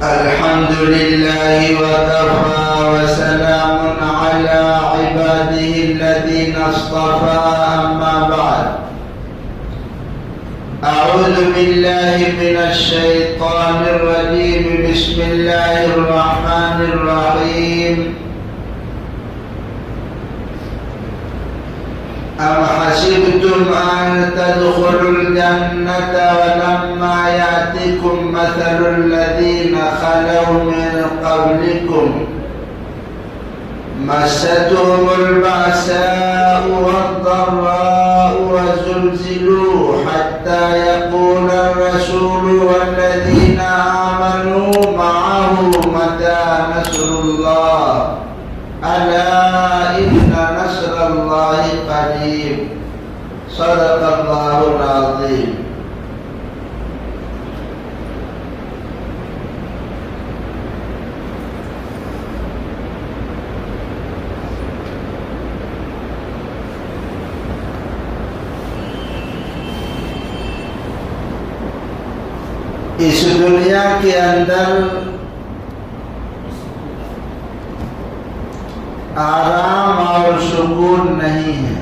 الحمد لله وكفى وسلام على عباده الذين اصطفى أما بعد أعوذ بالله من الشيطان الرجيم بسم الله الرحمن الرحيم أم حسبتم أن تدخلوا الجنة ولما يأتكم مثل الذين خلوا من قبلكم مستهم البأساء والضراء وزلزلوا حتى يقول الرسول والذين آمنوا معه متى نصر الله ألا إن نصر الله قريب صدق الله العظيم. اس دنیا کے اندر آرام اور سکون نہیں ہے.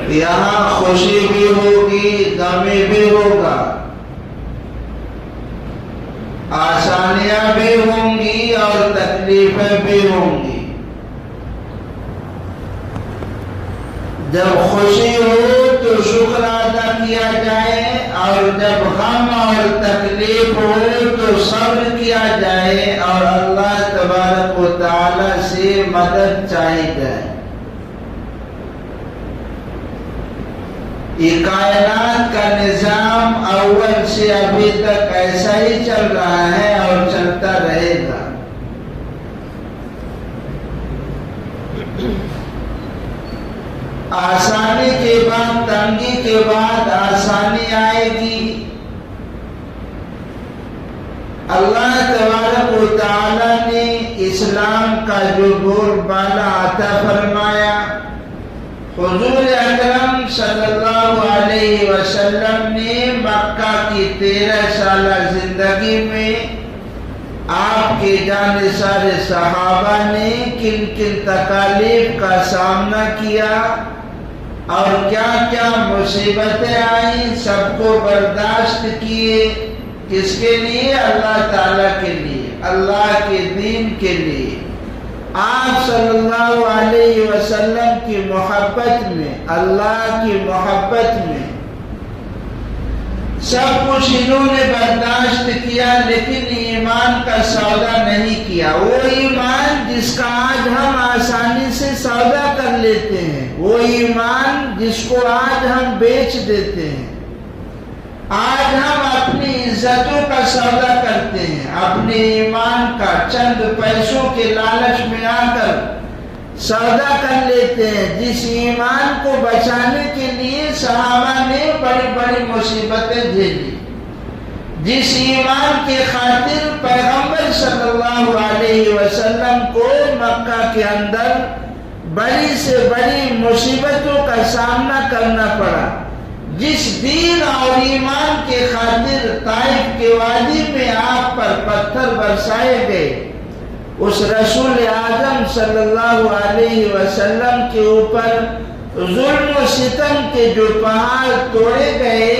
یہاں خوشی بھی ہوگی، غم بھی ہوگا، آسانیاں بھی ہوں گی اور تکلیفیں بھی ہوں گی. جب خوشی ہو تو شکر ادا کیا جائے اور جب غم اور تکلیف ہو تو صبر کیا جائے اور اللہ تبارک و تعالی سے مدد چاہی جائے. یہ کائنات کا نظام اول سے ابھی تک ایسا ہی چل رہا ہے اور چلتا رہے گا. آسانی کے بعد تنگی کے بعد آسانی آئے گی. اللہ تبارک و تعالی نے اسلام کا جو بول بالا عطا فرمایا، حضور اکرم صلی اللہ علیہ وسلم نے مکہ کی 13 سالہ زندگی میں آپ کے جانثار صحابہ نے کن کن تکالیف کا سامنا کیا اور کیا کیا مصیبتیں آئیں، سب کو برداشت کیے. کس کے لیے؟ اللہ تعالیٰ کے لیے، اللہ کے دین کے لیے. آپ صلی اللہ علیہ وسلم کی محبت میں، اللہ کی محبت میں سب کچھ انہوں نے برداشت کیا، لیکن ایمان کا سودا نہیں کیا. وہ ایمان جس کا آج ہم آسانی سے سودا کر لیتے ہیں، وہ ایمان جس کو آج ہم بیچ دیتے ہیں. آج ہم اپنی عزتوں کا سودا کرتے ہیں، اپنے ایمان کا چند پیسوں کے لالچ میں آ کر سودا کر لیتے ہیں. جس ایمان کو بچانے کے لیے صحابہ نے بڑی بڑی مصیبتیں جھیلی، جس ایمان کے خاطر پیغمبر صلی اللہ علیہ وسلم کو مکہ کے اندر بڑی سے بڑی مصیبتوں کا سامنا کرنا پڑا، جس دین اور ایمان کے خاطر طائف کے وادی میں آپ پر پتھر برسائے گئے، اس رسول اعظم صلی اللہ علیہ وسلم کے اوپر ظلم و ستم کے جو پہاڑ توڑے گئے،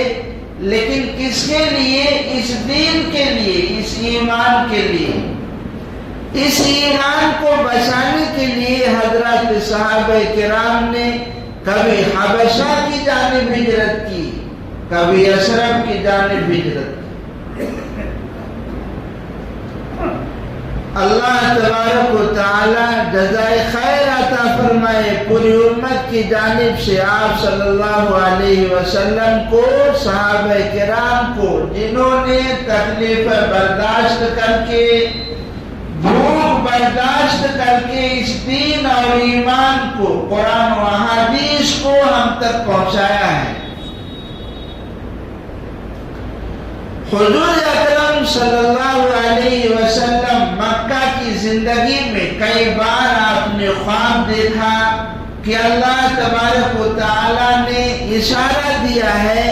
لیکن کس کے لیے؟ اس دین کے لیے، اس ایمان کے لیے. اس ایمان کو بچانے کے لیے حضرات صحابہ کرام نے کبھی حبشہ کی جانب ہجرت کی، کبھی یثرب کی جانب ہجرت کی. اللہ تبارک و تعالی جزائے خیر عطا فرمائے پوری امت کی جانب سے آپ صلی اللہ علیہ وسلم کو، صحابہ کرام کو، جنہوں نے تکلیف برداشت کر کے، بھوک برداشت کر کے اس دین اور ایمان کو، قرآن و احادیث کو ہم تک پہنچایا ہے. حضور اکرم صلی اللہ علیہ وسلم مکہ کی زندگی میں کئی بار آپ نے خواب دیکھا کہ اللہ تبارک و تعالی نے اشارہ دیا ہے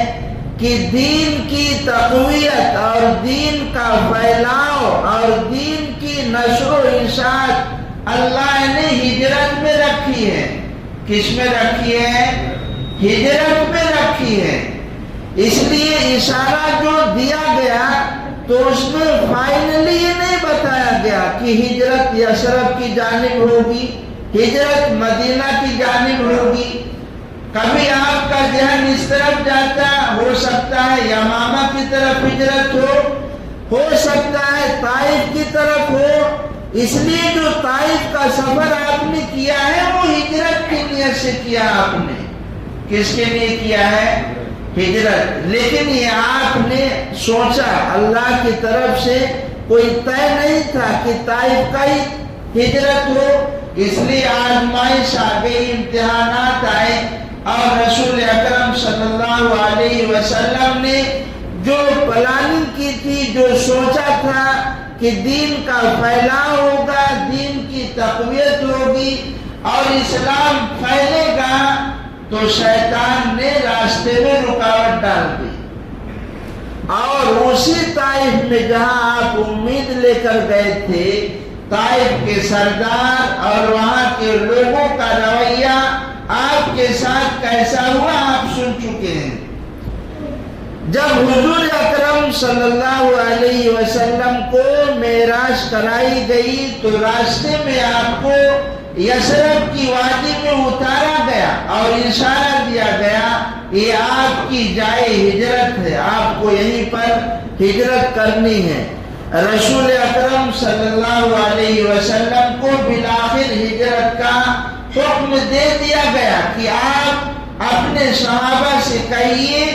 کہ دین کی تقویت اور دین کا پھیلاؤ اور دین کی نشر و اشاعت اللہ نے ہجرت میں رکھی ہے۔ کس میں رکھی ہے؟ ہجرت میں رکھی ہے۔ اس لیے اشارہ جو دیا گیا تو اس میں فائنلی یہ نہیں بتایا گیا کہ ہجرت یثرب کی جانب ہوگی، ہجرت مدینہ کی جانب ہوگی۔ کبھی آپ کا ذہن اس طرف جاتا ہو سکتا ہے یمامہ کی طرف ہجرت ہو سکتا ہے طائف کی طرف ہو۔ اس لیے جو طائف کا سفر آپ نے کیا ہے وہ ہجرت کی نیت سے کیا آپ نے۔ کس کے لیے کیا ہے؟ ہجرت۔ لیکن یہ آپ نے سوچا، اللہ کی طرف سے کوئی طے نہیں تھا کہ طائف کا ہی ہجرت ہو، اس لیے آزمائش آ گئی، امتحانات آئے، اور رسول اکرم صلی اللہ علیہ وسلم نے جو پلاننگ کی تھی، جو سوچا تھا کہ دین کا پھیلاؤ ہوگا، دین کی تقویت ہوگی اور اسلام پھیلے گا، تو شیطان نے راستے میں رکاوٹ ڈال دی۔ اور اسی طائف میں جہاں آپ امید لے کر گئے تھے، طائف کے سردار اور وہاں کے لوگوں کا رویہ آپ کے ساتھ کیسا ہوا آپ سن چکے ہیں۔ جب حضور اکرم صلی اللہ علیہ وسلم کو معراج کرائی گئی تو راستے میں آپ کو یثرب کی وادی میں اتارا گیا اور اشارہ دیا گیا یہ آپ کی جائے ہجرت ہے، آپ کو یہیں پر ہجرت کرنی ہے۔ رسول اکرم صلی اللہ علیہ وسلم کو بالآخر ہجرت کا حکم دے دیا گیا کہ آپ اپنے صحابہ سے کہیے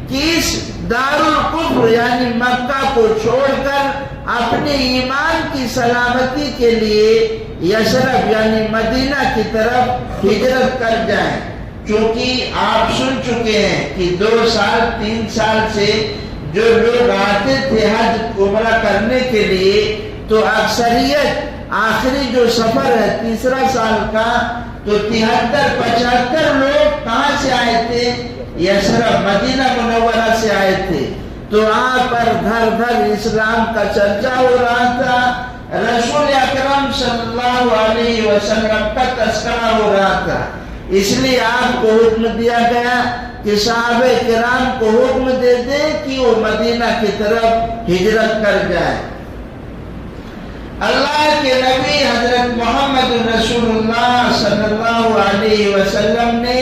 کہ اس دارالکفر یعنی مکہ کو چھوڑ کر اپنے ایمان کی سلامتی کے لیے یثرب یعنی مدینہ کی طرف ہجرت کر جائیں۔ چونکہ آپ سن چکے ہیں کہ 2 سال 3 سال سے جو لوگ آتے تھے حج عمرہ کرنے کے لیے، تو اکثریت آخری جو سفر ہے تیسرا سال کا، تو 73-75 لوگ کہاں سے آئے تھے؟ یثرب مدینہ منورہ سے آئے تھے۔ تو وہاں پر گھر گھر اسلام کا چرچا ہو رہا تھا، رسول اکرم صلی اللہ علیہ وسلم کا تذکرہ ہو رہا تھا۔ اس لیے آپ کو حکم دیا گیا کہ صحابہ کرام کو حکم دے دیں کہ وہ مدینہ کی طرف ہجرت کر جائے۔ اللہ کے نبی حضرت محمد رسول اللہ صلی اللہ علیہ وسلم نے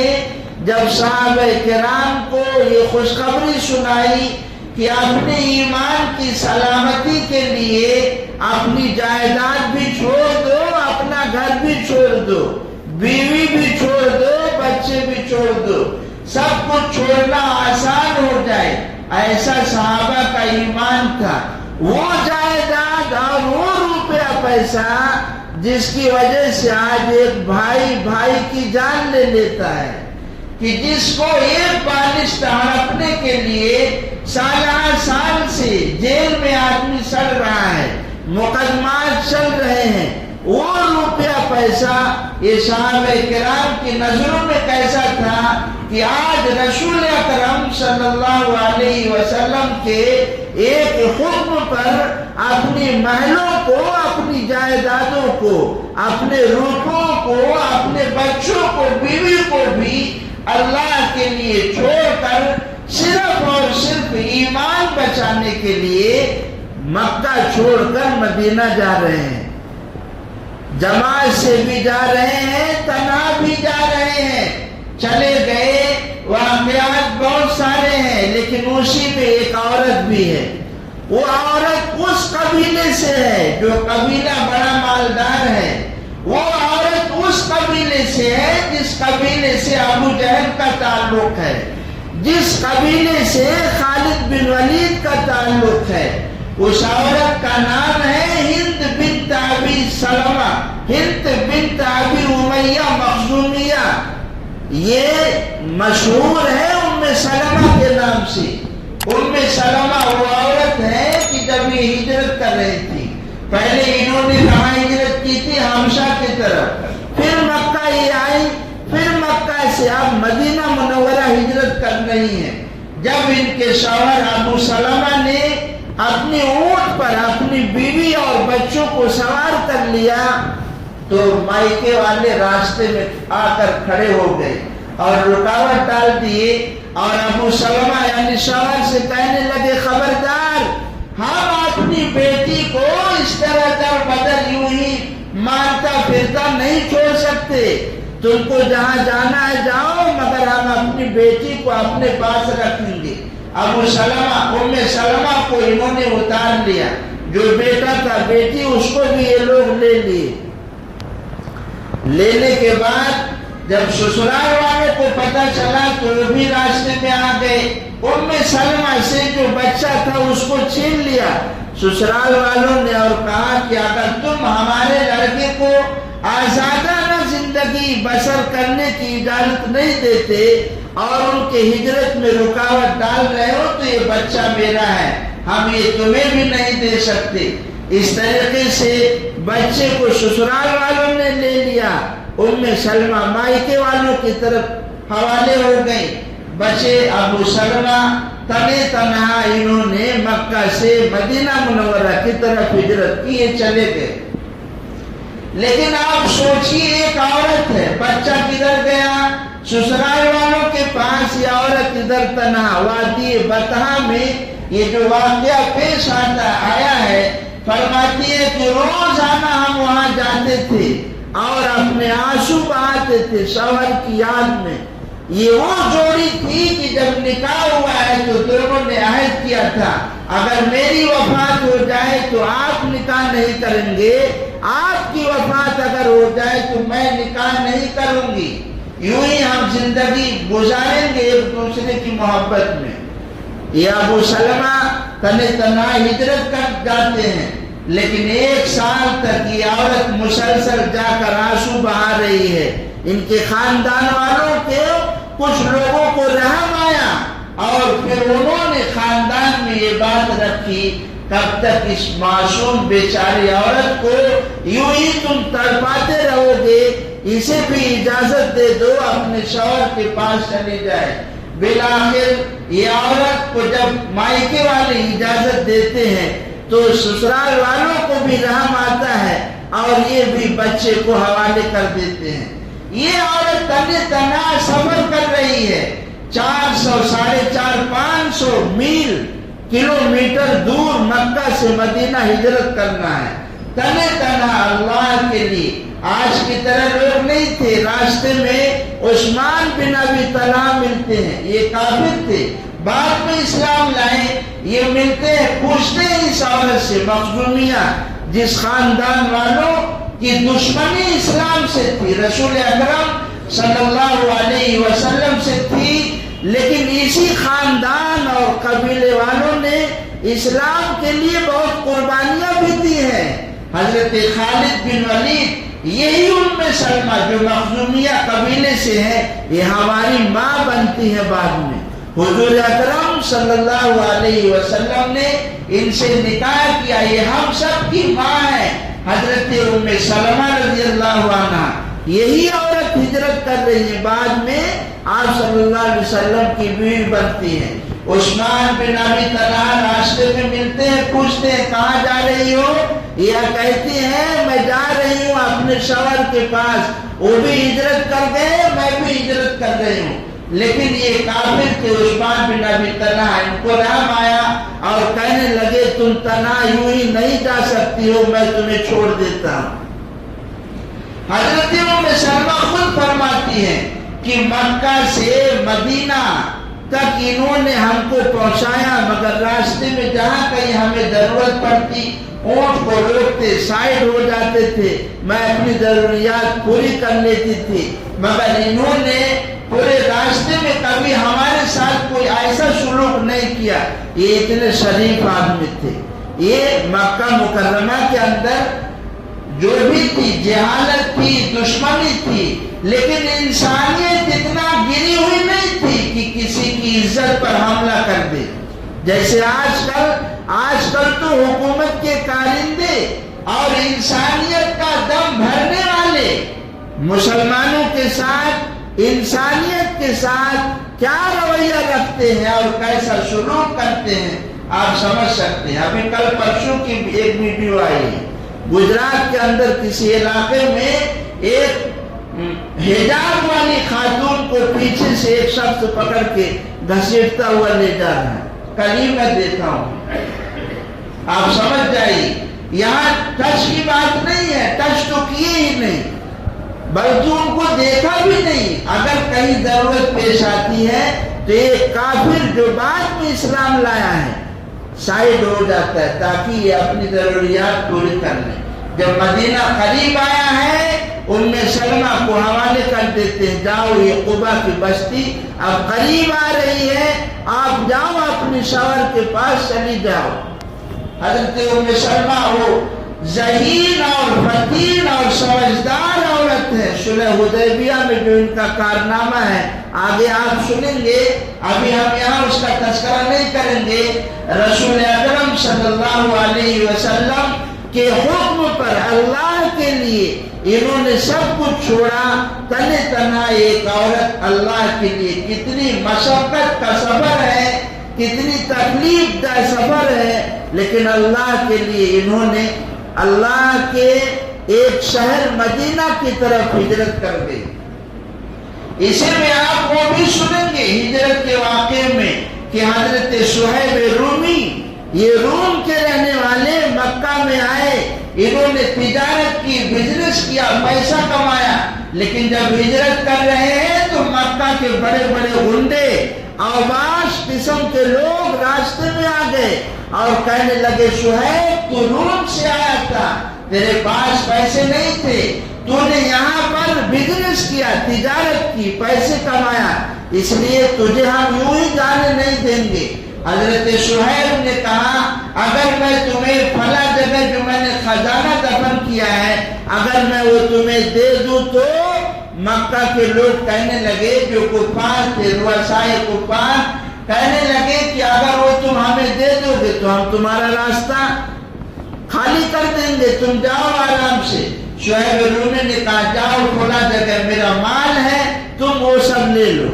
جب صحابہ کرام کو یہ خوشخبری سنائی کہ اپنے ایمان کی سلامتی کے لیے اپنی جائیداد بھی چھوڑ دو، اپنا گھر بھی چھوڑ دو، بیوی بھی چھوڑ دو، بچے بھی چھوڑ دو، سب کچھ چھوڑنا آسان ہو جائے، ایسا صحابہ کا ایمان تھا۔ وہ جائیداد اور وہ روپیہ پیسہ جس کی وجہ سے آج ایک بھائی بھائی کی جان لے لیتا ہے، کہ جس کو ایک بالشت ہڑپنے کے لیے سال سے جیل میں آدمی سڑ رہا ہے، مقدمات چل رہے ہیں، وہ روپیہ پیسہ یہ صحابہ کرام کی نظروں میں کیسا تھا کہ آج رسول اکرم صلی اللہ علیہ وسلم کے ایک حکم پر اپنی محلوں کو، اپنی جائیدادوں کو، اپنے روپوں کو، اپنے بچوں کو، بیوی کو بھی اللہ کے لیے چھوڑ کر صرف اور صرف ایمان بچانے کے لیے مکہ چھوڑ کر مدینہ جا رہے ہیں۔ جماعت سے بھی جا رہے ہیں، تنہا بھی جا رہے ہیں، چلے گئے۔ واقعات بہت سارے ہیں، لیکن اسی میں ایک عورت بھی ہے۔ وہ عورت اس قبیلے سے ہے جو قبیلہ بڑا مالدار ہے۔ وہ عورت اس قبیلے سے ہے جس قبیلے سے ابو جہل کا تعلق ہے، جس قبیلے سے خالد بن ولید کا تعلق ہے۔ اس عورت کا نام ہے ہند بنت ابی سلمہ، ہند بنت ابی امیہ مخزومیہ۔ یہ مشہور ہے ام سلمہ کے نام سے۔ ام سلمہ وہ عورت ہے کہ جب یہ ہجرت کر رہی تھی، پہلے انہوں نے کہاں ہجرت کی تھی؟ حبشہ کی طرف، پھر مکہ یہ آئی، پھر مکہ سے اب مدینہ منورہ ہجرت کر رہی ہیں۔ جب ان کے شوہر ابو سلمہ نے اپنی اونٹ پر اپنی بیوی اور بچوں کو سوار کر لیا تو مائکے والے راستے میں آ کر کھڑے ہو گئے اور رکاوٹ ڈال دیے اور ابو سلمہ یعنی شوہر سے کہنے لگے خبردار، ہم اپنی بیٹی کو اس طرح در بدر یوں ہی مارتا پھرتا نہیں چھوڑ سکتے، تم کو جہاں جانا ہے جاؤ، مگر ہم اپنی بیٹی کو اپنے پاس رکھیں گے۔ ابو سلمہ ام سلمہ کو انہوں نے اتار لیا، جو بیٹا تھا بیٹی اس کو بھی یہ لوگ لے لیے۔ لینے کے بعد جب سسرال والوں کو پتہ چلا تو وہ بھی راستے میں آ گئے، ام سلمہ سے جو بچہ تھا اس کو چھین لیا سسرال والوں نے اور کہا کہ اگر تم ہمارے لڑکے کو آزادانہ زندگی بسر کرنے کی اجازت نہیں دیتے اور ان کے ہجرت میں رکاوٹ ڈال رہے ہو تو یہ بچہ میرا ہے، ہم یہ تمہیں بھی نہیں دے سکتے۔ اس طریقے سے بچے کو سسرال والوں نے لے لیا، ام سلمہ مائکے والوں کی طرف حوالے ہو گئی۔ بچے ابو سلمہ تنے تنہا انہوں نے مکہ سے مدینہ منورہ کی طرف ہجرت کی، یہ چلے گئے۔ لیکن آپ سوچئے ایک عورت ہے، بچہ کدھر گیا؟ سسرال والوں کے پاس، یہ عورت ادھر تنہا وادی بطحا میں۔ یہ جو واقعہ پیش آیا ہے، فرماتی ہے کہ روزانہ ہم وہاں جاتے تھے اور اپنے آنسو بہاتے تھے شوہر کی یاد میں۔ یہ وہ جوڑی تھی کہ جب نکاح ہوا ہے تو دونوں نے عہد کیا تھا اگر میری وفات ہو جائے تو آپ نکاح نہیں کریں گے، آپ کی وفات اگر ہو جائے تو میں نکاح نہیں کروں گی، یوں ہی ہم زندگی گزاریں گے ایک دوسرے کی محبت میں۔ یہ ابو سلمہ تنے تنہا ہجرت کر جاتے ہیں، لیکن 1 سال تک یہ عورت مسلسل جا کر آنسو بہا رہی ہے۔ ان کے خاندان والوں کے کچھ لوگوں کو رحم آیا اور پھر انہوں نے خاندان میں یہ بات رکھی، کب تک اس معصوم بیچاری عورت کو یوں ہی تم تڑپاتے رہو گے، اسے بھی اجازت دے دو اپنے شوہر کے پاس چلی جائے۔ بالآخر یہ عورت کو جب مائکے والے اجازت دیتے ہیں تو سسرال والوں کو بھی رحم آتا ہے اور یہ بھی بچے کو حوالے کر دیتے ہیں۔ یہ عورت تنے تنہا سفر کر رہی ہے، 400 450 500 میل کلومیٹر دور مکہ سے مدینہ ہجرت کرنا ہے، تنے تنہا اللہ کے لیے۔ آج کی طرح لوگ نہیں تھے، راستے میں عثمان بن ابی طلحہ ملتے ہیں، یہ کافر تھے، بعد میں اسلام لائے۔ یہ ملتے ہیں، پوچھتے ہیں اس عورت سے، مخزومیہ، جس خاندان والوں کی دشمنی اسلام سے تھی، رسول اکرم صلی اللہ علیہ وسلم سے تھی، لیکن اسی خاندان اور قبیلے والوں نے اسلام کے لیے بہت قربانیاں بھی دی ہیں۔ حضرت خالد بن ولید، یہی ام سلمہ جو مخزومیہ قبیلے سے ہے، یہ ہماری ماں بنتی ہے بعد میں۔ حضور اکرم صلی اللہ علیہ وسلم نے ان سے نکاح کیا، یہ ہم سب کی ماں ہے، حضرت ام سلمہ رضی اللہ عنہ۔ یہی عورت ہجرت کر رہی ہے، بعد میں آپ صلی اللہ علیہ وسلم کی بیوی بنتی ہے۔ عثمان بن ابی طلحہ راستے میں ملتے ہیں، پوچھتے ہیں کہاں جا رہی ہو؟ یہ کہتی ہیں میں جا رہی ہوں اپنے شوہر کے پاس، وہ بھی ہجرت کر گئے، میں بھی ہجرت کر رہی ہوں۔ لیکن یہ کافر تھے عثمان بن ابی طلحہ، ان کو رحم آیا اور کہنے لگے تم تنہا یوں ہی نہیں جا سکتی ہو، میں تمہیں چھوڑ دیتا ہوں۔ حضرت ام سلمہ خود فرماتی ہیں کہ مکہ سے مدینہ تک انہوں نے ہم کو پہنچایا، مگر راستے میں جہاں کہیں ہمیں ضرورت پڑتی اونٹ کو روکتے، سائیڈ ہو جاتے تھے، میں اپنی ضروریات پوری کر لیتی تھی، مگر انہوں نے پورے راستے میں کبھی ہمارے ساتھ کوئی ایسا سلوک نہیں کیا۔ یہ اتنے شریف آدمی تھے۔ یہ مکہ مکرمہ کے اندر جو بھی تھی، جہالت تھی، دشمنی تھی، لیکن انسانیت اتنا گری ہوئی نہیں تھی کہ کسی کی عزت پر حملہ کر دے۔ جیسے آج کل تو حکومت کے کارندے اور انسانیت کا دم بھرنے والے مسلمانوں کے ساتھ انسانیت کے ساتھ کیا رویہ رکھتے ہیں اور کیسا سلوک کرتے ہیں آپ سمجھ سکتے ہیں۔ ابھی کل پرسوں کی ایک ویڈیو آئی ہے، گجرات کے اندر کسی علاقے میں ایک حجاب والی خاتون کو پیچھے سے ایک شخص پکڑ کے گھسیٹتا ہوا لے جا رہا ہے، کل ہی میں دیکھا ہوں۔ آپ سمجھ جائیے، یہاں ٹچ کی بات نہیں ہے، ٹچ تو کیے ہی نہیں بلکہ ان کو دیکھا بھی نہیں۔ اگر کہیں ضرورت پیش آتی ہے تو ایک کافر جو بعد میں اسلام لایا ہے سائیڈ ہو جاتا ہے تاکہ یہ اپنی ضروریات پوری کر لیں۔ جب مدینہ قریب آیا ہے ام سلمہ کو حوالے کر دیتے ہیں، جاؤ یہ قبا کی بستی اب قریب آ رہی ہے، آپ جاؤ اپنے شوہر کے پاس چلی جاؤ۔ حضرت ام سلمہ وہ ذہین اور فطین اور سمجھدار عورت ہے۔ صلح حدیبیہ میں جو ان کا کارنامہ ہے آگے آپ سنیں گے، ابھی ہم یہاں اس کا تذکرہ نہیں کریں گے۔ رسول اکرم صلی اللہ علیہ وسلم کے حکم پر اللہ کے لیے انہوں نے سب کچھ چھوڑا، تنے تنہا ایک عورت اللہ کے لیے کتنی مشقت کا سفر ہے، کتنی تکلیف دہ سفر ہے، لیکن اللہ کے لیے انہوں نے اللہ کے ایک شہر مدینہ کی طرف ہجرت کر گئی۔ اسے میں آپ وہ بھی سنیں گے ہجرت کے واقعے میں کہ حضرت صہیب رومی، یہ روم کے رہنے والے مکہ میں آئے، انہوں نے تجارت کی، بزنس کیا، پیسہ کمایا، لیکن جب ہجرت کر رہے ہیں تو مکہ کے بڑے بڑے غنڈے اوباش قسم کے لوگ راستے میں آ گئے اور کہنے لگے صہیب تو روم سے آیا تھا، تیرے پاس پیسے نہیں تھے، تو نے یہاں پر بزنس کیا، تجارت کی، پیسے کمایا، اس لیے تجھے ہم یوں ہی جانے نہیں دیں گے۔ حضرت صہیب نے کہا اگر میں تمہیں فلاں جگہ جو میں نے خزانہ دفن کیا ہے اگر میں وہ تمہیں دے دوں تو مکہ کے لوگ کہنے لگے جو کفار تھے، رؤسائے کفار کہنے لگے کہ اگر وہ تم ہمیں دے دو گے تو ہم تمہارا راستہ خالی کر دیں گے، تم جاؤ آرام سے۔ صہیب رومی نے کہا جاؤ فلاں جگہ میرا مال ہے، تم وہ سب لے لو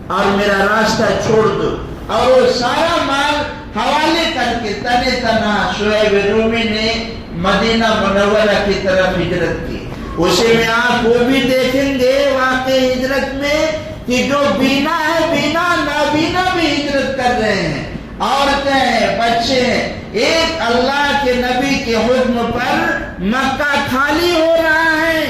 اور میرا راستہ چھوڑ دو، اور وہ سارا مال حوالے کر کے تنے تنہا صہیب رومی نے مدینہ منورہ کی طرف ہجرت کی۔ اسے میں آپ وہ بھی دیکھیں گے واقع ہجرت میں کہ جو بینا ہے، بینا نابینا بھی ہجرت کر رہے ہیں، عورتیں ہیں، بچے ہیں۔ ایک اللہ کے نبی کے حکم پر مکہ خالی ہو رہا ہے۔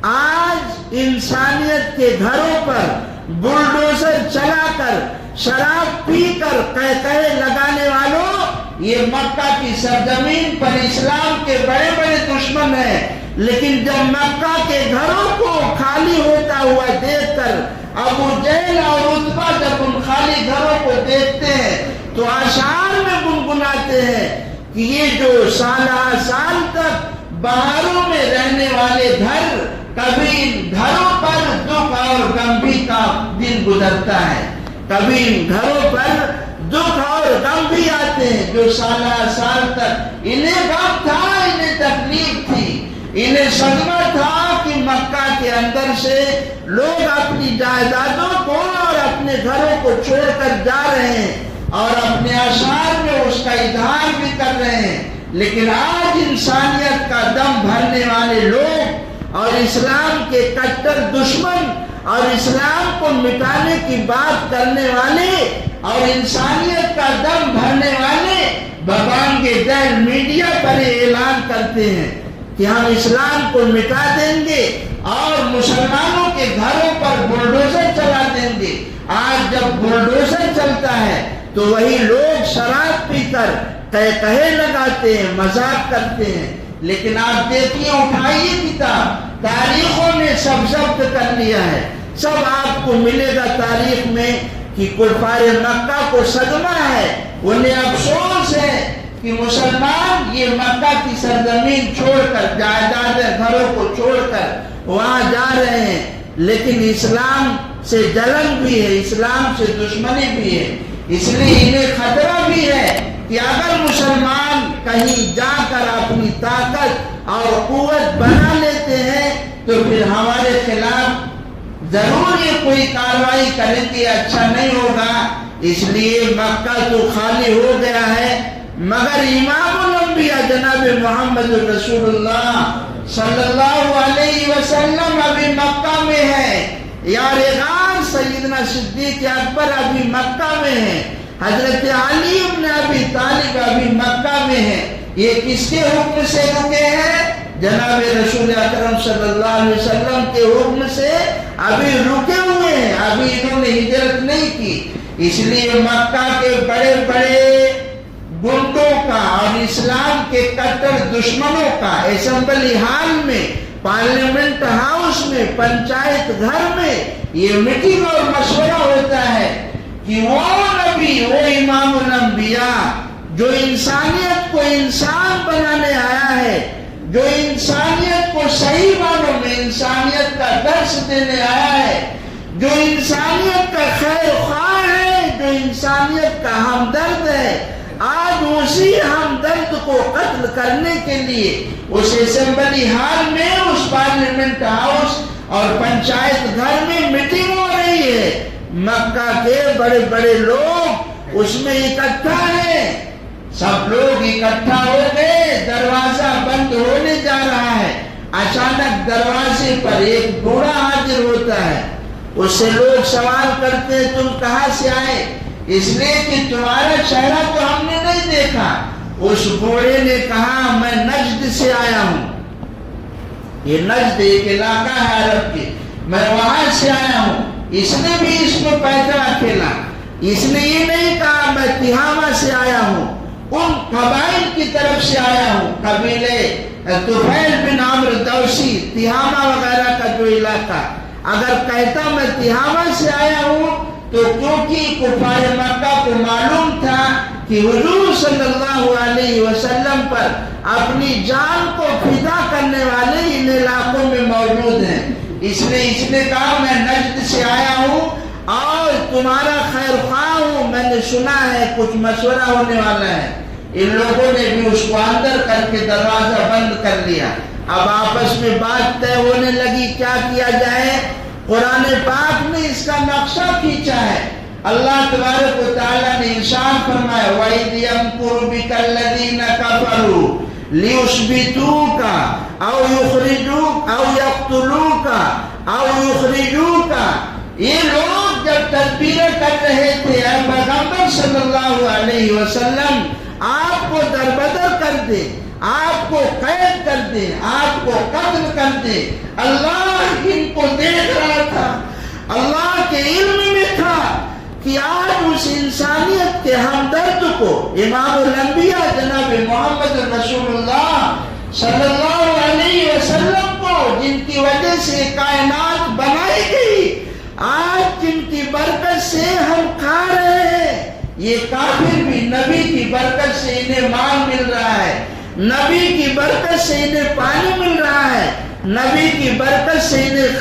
آج انسانیت کے گھروں پر بلڈوزر چلا کر، شراب پی کر قہقہے لگانے والوں، یہ مکہ کی سرزمین پر اسلام کے بڑے بڑے دشمن ہیں، لیکن جب مکہ کے گھروں کو خالی ہوتا ہوا دیکھ کر ابو جہل اور عتبہ جب ان خالی گھروں کو دیکھتے ہیں تو اشعار میں گنگناتے ہیں کہ یہ جو سالہ سال تک بہاروں میں رہنے والے گھر، کبھی ان گھروں پر دکھ اور غم بھی کا دن گزرتا ہے، کبھی ان گھروں پر دکھ اور غم بھی آتے ہیں۔ جو سالہ سال تک انہیں غم تھا، انہیں تکلیف تھی، انہیں صدمہ تھا کہ مکہ کے اندر سے لوگ اپنی جائیدادوں کو اور اپنے گھروں کو چھوڑ کر جا رہے ہیں اور اپنے اشعار میں اس کا اظہار بھی کر رہے ہیں، لیکن آج انسانیت کا دم بھرنے والے لوگ اور اسلام کے کٹر دشمن اور اسلام کو مٹانے کی بات کرنے والے اور انسانیت کا دم بھرنے والے ببانگ دہر میڈیا پر اعلان کرتے ہیں کہ ہم اسلام کو مٹا دیں گے اور مسلمانوں کے گھروں پر بلڈوزر چلا دیں گے۔ آج جب بلڈوزر چلتا ہے تو وہی لوگ شراب پی کر قہقہے لگاتے ہیں، مذاق کرتے ہیں، لیکن آپ دیکھیے، اٹھائیے کتاب، تاریخوں نے سب ضبط کر لیا ہے، سب آپ کو ملے گا تاریخ میں کہ کفار مکہ کو صدمہ ہے، انہیں افسوس ہے کہ مسلمان یہ مکہ کی سرزمین چھوڑ کر، جائیداد گھروں کو چھوڑ کر وہاں جا رہے ہیں، لیکن اسلام سے جلن بھی ہے، اسلام سے دشمنی بھی ہے، اس لیے انہیں خطرہ بھی ہے کہ اگر مسلمان کہیں جا کر اپنی طاقت اور قوت بنا لیتے ہیں تو پھر ہمارے خلاف ضرور یہ کوئی کاروائی کریں گے اچھا نہیں ہوگا، اس لیے مکہ تو خالی ہو گیا ہے، مگر امام الانبیاء جناب محمد رسول اللہ صلی اللہ علیہ وسلم ابھی مکہ میں ہے، یار غار سیدنا صدیق اکبر ابھی مکہ میں ہے، حضرت علی بن ابی طالب ابھی مکہ میں ہے۔ یہ کس کے حکم سے رکے ہیں؟ جناب رسول اکرم صلی اللہ علیہ وسلم کے حکم سے ابھی رکے ہوئے ہیں، ابھی انہوں نے ہجرت نہیں کی۔ اس لیے مکہ کے بڑے بڑے گنڈوں کا اور اسلام کے کٹر دشمنوں کا اسمبلی ہال میں، پارلیمنٹ ہاؤس میں، پنچایت گھر میں یہ میٹنگ اور مشورہ ہوتا ہے کہ وہ نبی، وہ امام الانبیاء جو انسانیت کو انسان بنانے آیا ہے، جو انسانیت کو صحیح معنوں میں انسانیت کا درس دینے آیا ہے، جو انسانیت کا خیر خواہ ہے، جو انسانیت کا ہمدرد ہے، آج اسی ہمدرد کو قتل کرنے کے لیے اس اسمبلی ہال میں، اس پارلیمنٹ ہاؤس اور پنچایت گھر میں میٹنگ ہو رہی ہے۔ مکہ کے بڑے بڑے لوگ اس میں اکٹھا ہیں، سب لوگ اکٹھا ہو گئے، دروازہ بند ہونے جا رہا ہے، اچانک دروازے پر ایک بوڑھا حاضر ہوتا ہے، اس سے لوگ سوال کرتے ہیں تم کہاں سے آئے؟ اس لیے کہ تمہارا چہرہ تو ہم نے نہیں دیکھا۔ اس بوڑھے نے کہا میں نجد سے آیا ہوں، یہ نجد ایک علاقہ ہے عرب کے، میں وہاں سے آیا ہوں۔ اس نے بھی اس کو پہچانا کھیلا، اس نے یہ نہیں کہا میں تہامہ سے آیا ہوں، ان قبائل کی طرف سے آیا ہوں، قبیلے طفیل بن عمرو دوسی، تہامہ وغیرہ کا جو علاقہ، اگر کہتا میں تہامہ سے آیا ہوں تو کیونکہ کفار مکہ کو معلوم تھا کہ حضور صلی اللہ علیہ وسلم پر اپنی جان کو فدا کرنے والے ان علاقوں میں موجود ہیں، اس نے کہا میں نجد سے آیا ہوں اور تمہارا خیر خواہ ہوں، میں نے سنا ہے کچھ مشورہ ہونے والا ہے۔ ان لوگوں نے بھی اس کو اندر کر کے دروازہ بند کر لیا۔ اب آپس میں بات طے ہونے لگی کیا کیا جائے۔ قرآن پاک نے اس کا نقشہ کھینچا ہے۔ اللہ تبارک و تعالیٰ نے ارشاد فرمایا وَإِذْ يَمْكُرُ بِكَ الَّذِينَ كَفَرُوا لِيُثْبِتُوكَ أَوْ يُخْرِجُوكَ أَوْ يَقْتُلُوكَ أَوْ يُخْرِجُوكَ۔ یہ لوگ جب تدبیریں کر رہے تھے اے پیغمبر صلی اللہ علیہ وسلم آپ کو دربدر کر دے، آپ کو قید کر دے، آپ کو قتل کر دے، اللہ ان کو دیکھ رہا تھا، اللہ کے علم میں تھا کہ آج اس انسانیت کے ہمدرد کو، امام الانبیاء جناب محمد رسول اللہ صلی اللہ علیہ وسلم کو، جن کی وجہ سے کائنات بنائی گئی، آج جن کی برکت سے ہم کھا رہے ہیں، یہ کافر بھی نبی کی برکت سے انہیں مال مل رہا ہے، نبی کی برکت سے انہیں پانی مل رہا ہے، نبی کی برکت سے انہیں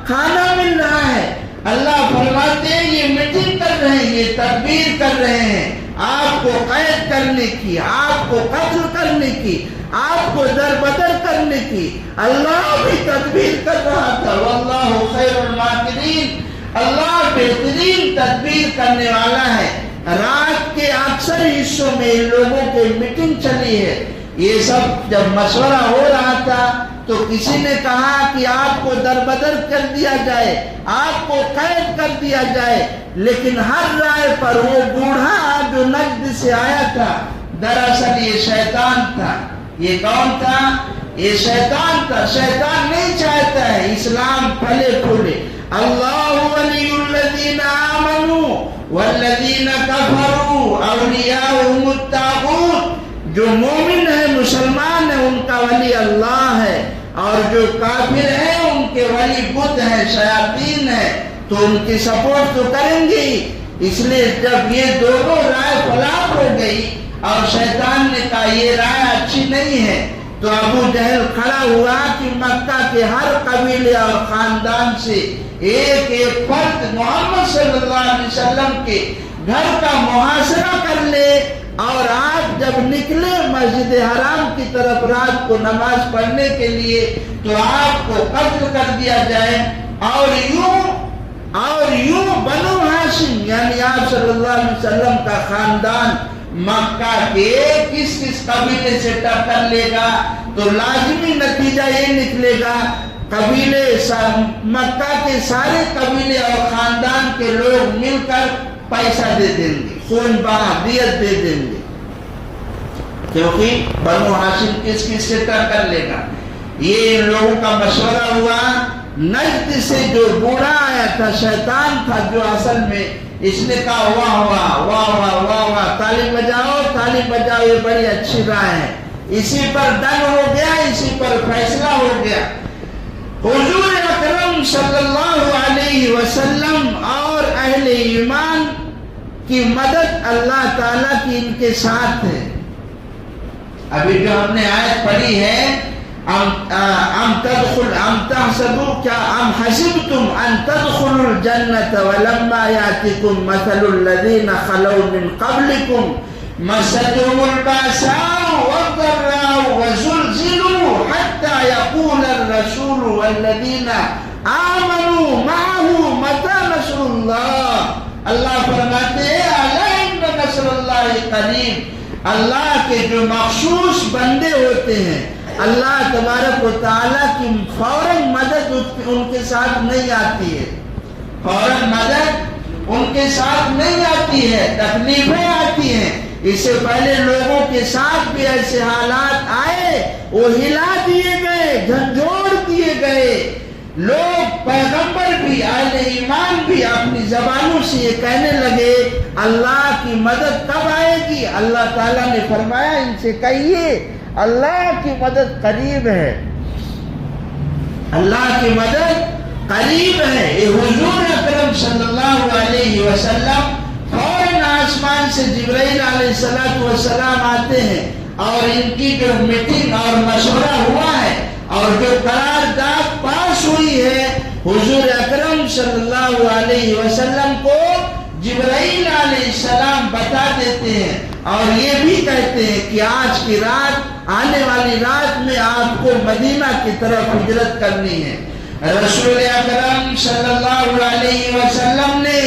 کھانا مل رہا ہے۔ اللہ فرماتے ہیں یہ میٹنگ کر رہے ہیں، یہ تدبیر کر رہے ہیں آپ کو قید کرنے کی، آپ کو قتل کرنے کی، آپ کو دربدر کرنے کی۔ اللہ بھی تدبیر کر رہا تھا، واللہ خیر الماکرین، اللہ بہترین تدبیر کرنے والا ہے۔ رات کے اکثر حصوں میں ان لوگوں کی میٹنگ چلی ہے۔ یہ سب جب مشورہ ہو رہا تھا تو کسی نے کہا کہ آپ کو دربدر کر دیا جائے، آپ کو قید کر دیا جائے، لیکن ہر رائے پر وہ بوڑھا جو نجد سے آیا تھا دراصل یہ شیطان تھا۔ یہ کون تھا؟ یہ شیطان تھا۔ شیطان نہیں چاہتا ہے اسلام پھلے پھولے۔ اللہ ولی الذین آمنوا والذین کفروا اولیاءهم الطاغوت۔ جو مومن ہے، مسلمان ہے، ان کا ولی اللہ ہے، اور جو کافر ہیں ان کے ولی بت ہیں، شیاطین ہیں، تو ان کی سپورٹ تو کریں گے۔ اس لیے جب یہ دونوں رائے فلاپ ہو گئی اور شیطان نے کہا یہ رائے اچھی نہیں ہے، تو ابو جہل کھڑا ہوا کہ مکہ کے ہر قبیلے اور خاندان سے ایک ایک فرد محمد صلی اللہ علیہ وسلم کے گھر کا محاصرہ کر لے، اور آپ جب نکلے مسجد حرام کی طرف رات کو نماز پڑھنے کے لیے تو آپ کو قتل کر دیا جائے۔ اور یوں بنو ہاشم یعنی آپ صلی اللہ علیہ وسلم کا خاندان مکہ کے کس کس قبیلے سے ٹکر لے گا تو لازمی نتیجہ یہ نکلے گا قبیلے مکہ کے سارے قبیلے اور خاندان کے لوگ مل کر پیسہ دے دیں گے، خون بہا دیت دے دیں گے، کیونکہ بنو ہاشم کس کس سے ٹکر لے گا۔ یہ ان لوگوں کا مشورہ ہوا۔ نجد سے جو بوڑھا آیا تھا شیطان تھا جو اصل میں اس نے کہا واہ واہ واہ واہ واہ واہ تالی بجاؤ یہ بڑی اچھی رائے ہے، اسی پر ڈن ہو گیا، اسی پر فیصلہ ہو گیا۔ حضور اکرم صلی اللہ علیہ وسلم اور اہل ایمان کی مدد اللہ تعالیٰ کی ان کے ساتھ ہے۔ ابھی جو ہم نے آیت پڑھی ہے ام حسبتم ان تدخلوا الجنة ولما يأتكم مثل الذين خلوا من قبلكم مستهم البأساء والضراء وزلزلوا حتى يقول الرسول والذين آمنوا معه متى نصر الله۔ اللہ فرماتے ہیں الا ان نصر اللہ قریب، اللہ کے جو مخصوص بندے ہوتے ہیں اللہ تبارک و تعالیٰ کی فوراً مدد ان کے ساتھ نہیں آتی ہے، فوراً مدد ان کے ساتھ نہیں آتی ہے، تکلیفیں آتی ہیں۔ اس سے پہلے لوگوں کے ساتھ بھی ایسے حالات آئے، وہ ہلا دیے گئے، جھنجھوڑ دیے گئے۔ لوگ پیغمبر بھی اہل ایمان بھی اپنی زبانوں سے یہ کہنے لگے اللہ کی مدد کب آئے گی؟ اللہ تعالیٰ نے فرمایا ان سے کہیے اللہ کی مدد قریب ہے، اللہ کی مدد قریب ہے۔ یہ حضور اکرم صلی اللہ علیہ وسلم فوراً آسمان سے جبرائیل علیہ السلام آتے ہیں اور ان کی جو میٹنگ اور مشورہ ہوا ہے اور جو قرارداد پاس ہوئی ہے حضور اکرم صلی اللہ علیہ وسلم کو جبرائیل علیہ السلام بتا دیتے ہیں اور یہ بھی کہتے ہیں کہ آج کی رات آنے والی رات میں آپ کو مدینہ کی طرف ہجرت کرنی ہے۔ رسول اکرم صلی اللہ علیہ وسلم نے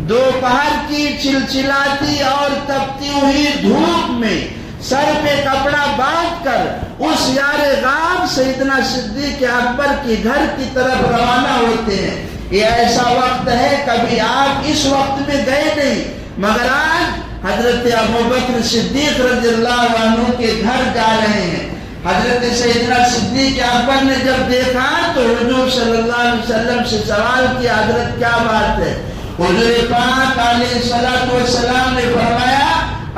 دوپہر کی چلچلاتی اور تپتی ہوئی دھوپ میں سر پہ کپڑا باندھ کر اس یار غار سیدنا صدیق اکبر کے گھر کی طرف روانہ ہوتے ہیں۔ یہ ایسا وقت ہے کبھی آپ اس وقت میں گئے نہیں، مگر آج حضرت ابوبکر صدیق رضی اللہ عنہ کے گھر جا رہے ہیں۔ حضرت سیدنا صدیق اکبر نے جب دیکھا تو حضور صلی اللہ علیہ وسلم سے سوال کیا حضرت کیا بات ہے؟ حضور پاک علیہ السلام نے فرمایا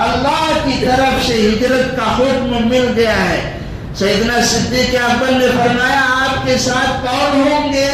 اللہ کی طرف سے ہجرت کا حکم مل گیا ہے۔ سیدنا صدیق اکبر نے فرمایا آپ کے ساتھ کون ہوں گے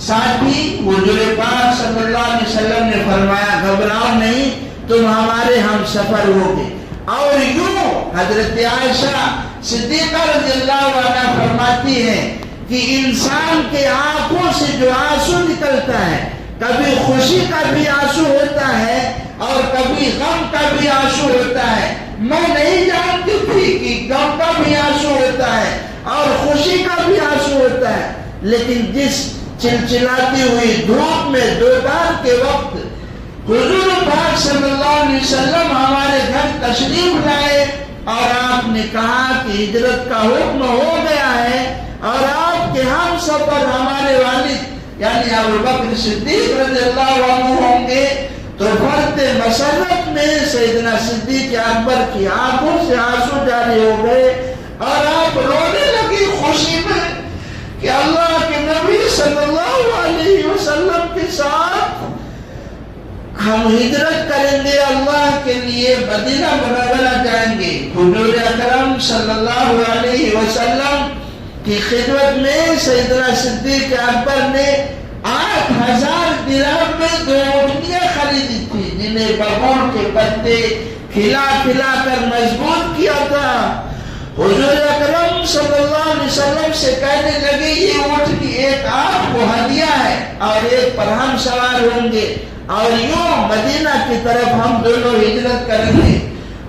ساتھی؟ حضور پاک صلی اللہ علیہ وسلم نے فرمایا گھبراؤ نہیں، تم ہمارے ہم سفر ہوگے۔ اور یوں حضرت عائشہ صدیقہ رضی اللہ عنہا فرماتی ہیں کہ انسان کے آنکھوں سے جو آنسو نکلتا ہے، کبھی خوشی کا بھی آنسو ہوتا ہے اور کبھی غم کا بھی آنسو ہوتا ہے۔ میں نہیں جانتی تھی کہ غم کا بھی آنسو ہوتا ہے اور خوشی کا بھی آنسو ہوتا ہے، لیکن جس چلچلاتی ہوئی دھوپ میں دوپہر کے وقت حضور پاک صلی اللہ علیہ وسلم ہمارے گھر تشریف لائے اور آپ نے کہا کہ ہجرت کا حکم ہو گیا ہے اور آپ کے ہم سفر ہمارے والد یعنی ابوبکر صدیق رضی اللہ عنہ ہوں گے، تو فرد مسرت میں سیدنا صدیق اکبر کی آنکھوں سے آنسو جاری ہو گئے اور آپ رونے لگی خوشی میں کہ اللہ کے نبی صلی اللہ علیہ وسلم کے ساتھ ہم ہجرت کریں گے، اللہ کے لیے مدینہ منورہ جائیں گے۔ حضور اکرم صلی اللہ علیہ وسلم کی خدمت میں سیدنا صدیق اکبر نے 8000 درہم میں 2 اونٹنیاں خریدی تھی جنہیں ببول کے پتے کھلا کھلا کر مضبوط کیا تھا۔ حضور اکرم صلی اللہ علیہ وسلم سے کہنے لگے یہ اونٹنی ایک آپ کو ہدیہ ہے اور ایک پر ہم سوار ہوں گے اور یوں مدینہ کی طرف ہم دونوں ہجرت کریں گے۔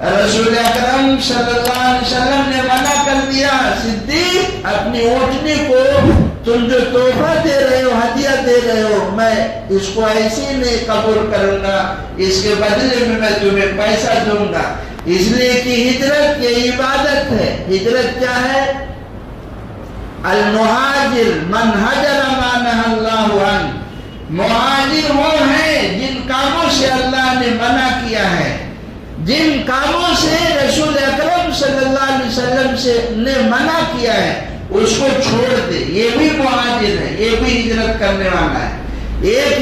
رسول اکرم صلی اللہ علیہ وسلم نے منع کر دیا، صدیق اپنی اونٹنی کو تم جو تحفہ دے رہے ہو، ہدیہ دے رہے ہو، میں اس کو ایسے نہیں قبول کروں گا، اس کے بدلے میں تمہیں پیسہ دوں گا۔ اس لیے کہ ہجرت یہ عبادت ہے۔ ہجرت کیا ہے؟ المہاجر من حجر ما نہی اللہ عنہ، مہاجر وہ ہیں جن کاموں سے اللہ نے منع کیا ہے، جن کاموں سے رسول اکرم صلی اللہ علیہ وسلم سے نے منع کیا ہے اس کو چھوڑ دے، یہ بھی مہاجر ہے، یہ بھی ہجرت کرنے والا ہے۔ ایک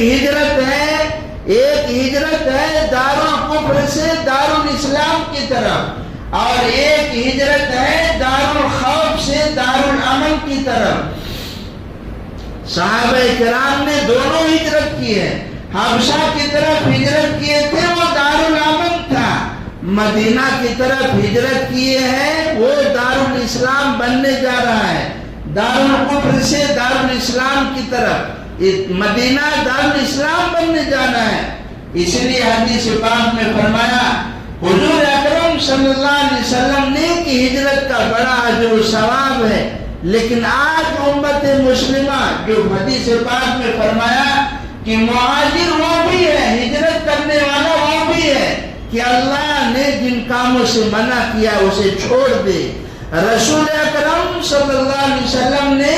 ہجرت ہے دار الکفر سے دار الاسلام کی طرف، اور ایک ہجرت ہے دار الخوف سے دار الامن کی طرف۔ صحابہ کرام نے دونوں ہجرت کی ہے۔ حبشہ کی طرف ہجرت کیے تھے، وہ دار الامن تھا۔ مدینہ کی طرف ہجرت کیے ہیں، وہ دار الاسلام بننے جا رہا ہے۔ دار الکفر سے دار الاسلام کی طرف، مدینہ دار الاسلام بننے جانا ہے۔ اس لیے حدیث پاک میں فرمایا حضور اکرم صلی اللہ علیہ وسلم نے کہ ہجرت کا بڑا اجر و ثواب ہے، لیکن آج امت مسلمہ جو حدیث پاک میں فرمایا کہ مہاجر وہ بھی ہے، ہجرت کرنے والا وہ بھی ہے کہ اللہ نے جن کاموں سے منع کیا اسے چھوڑ دے، رسول اکرم صلی اللہ علیہ وسلم نے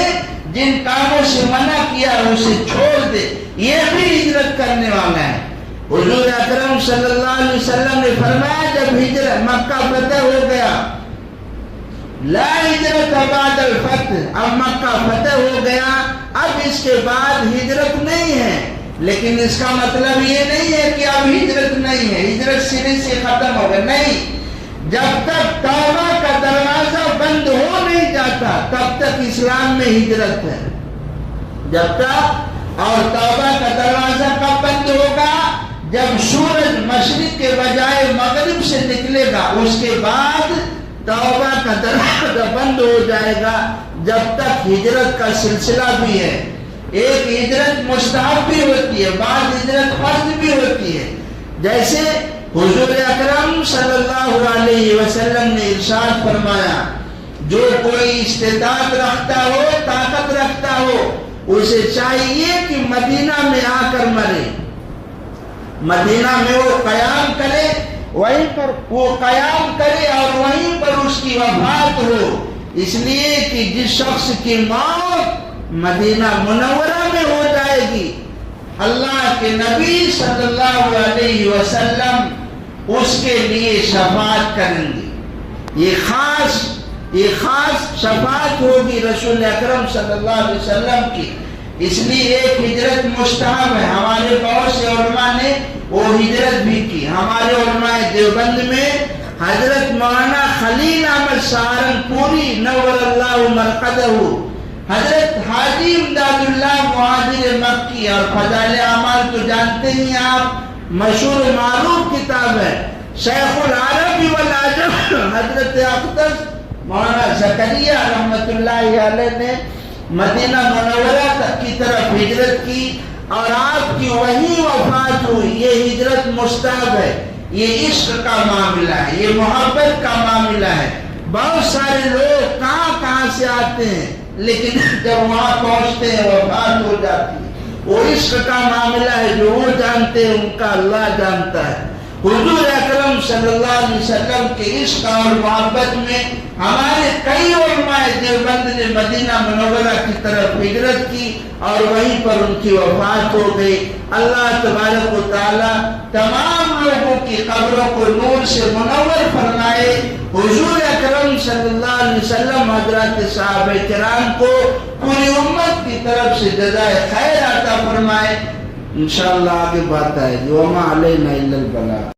جن کاموں سے منع کیا اسے چھوڑ دے، یہ بھی ہجرت کرنے والا ہے۔ حضور اکرم صلی اللہ علیہ وسلم نے فرمایا جب ہجرت مکہ فتح ہو گیا، لا ہجرت بعد الفتح، اب مکہ فتح ہو گیا، اب اس کے بعد ہجرت نہیں ہے، لیکن اس کا مطلب یہ نہیں ہے کہ اب ہجرت نہیں ہے، ہجرت سرے سے ختم ہو گیا، نہیں۔ جب تک توبہ کا دروازہ بند ہو نہیں جاتا تب تک اسلام میں ہجرت ہے۔ جب تک، اور توبہ کا دروازہ کب بند ہوگا؟ جب سورج مشرق کے بجائے مغرب سے نکلے گا، اس کے بعد توبہ کا دروازہ بند ہو جائے گا۔ جب تک ہجرت کا سلسلہ بھی ہے، ایک ہجرت مستحب بھی ہوتی ہے، بعض ہجرت فرض بھی ہوتی ہے۔ جیسے حضور اکرم صلی اللہ علیہ وسلم نے ارشاد فرمایا جو کوئی استطاعت رکھتا ہو، طاقت رکھتا ہو، اسے چاہیے کہ مدینہ میں آ کر مرے، مدینہ میں وہ قیام کرے، وہیں پر وہ قیام کرے اور وہیں پر اس کی وفات ہو، اس لیے کہ جس شخص کی موت مدینہ منورہ میں ہو جائے گی، اللہ کے نبی صلی اللہ علیہ وسلم اس کے لیے شفاعت کریں گے۔ یہ خاص شفاعت ہوگی رسول اکرم صلی اللہ علیہ وسلم کی۔ اس لیے ایک ہجرت مستحب ہے، ہمارے بہت سے علماء نے وہ ہجرت بھی کی۔ ہمارے علماء دیوبند میں حضرت مولانا خلیل احمد سہارنپوری نور اللہ مرقدہ، حضرت حاجی امداد اللہ مہاجر مکی، اور فضائل اعمال تو جانتے ہی آپ، مشہور و معروف کتاب ہے۔ شیخ العرب والعجم حضرت اقدس مولانا زکریا رحمت اللہ علیہ نے مدینہ منورہ کی طرف ہجرت کی اور آپ کی وہیں وفات ہوئی۔ یہ ہجرت مستحب ہے، یہ عشق کا معاملہ ہے، یہ محبت کا معاملہ ہے۔ بہت سارے لوگ کہاں سے آتے ہیں، لیکن جب وہاں پہنچتے ہیں وفات ہو جاتی ہے۔ وہ عشق کا معاملہ ہے، جو وہ جانتے ہیں ان کا اللہ جانتا ہے۔ حضور اکرم صلی اللہ علیہ وسلم کے عشق اور محبت میں ہمارے کئی علماء دیوبند نے مدینہ منورہ کی طرف ہجرت کی اور وہیں پر ان کی وفات ہو گئی۔ اللہ تبارک و تعالی تمام لوگوں کی قبروں کو نور سے منور فرمائے۔ حضور اکرم صلی اللہ علیہ وسلم حضرات صحابہ کرام کو پوری امت کی طرف سے جزائے خیر عطا فرمائے۔ انشاءاللہ آگے بات آئے گی۔ وما علینا الا البلاغ۔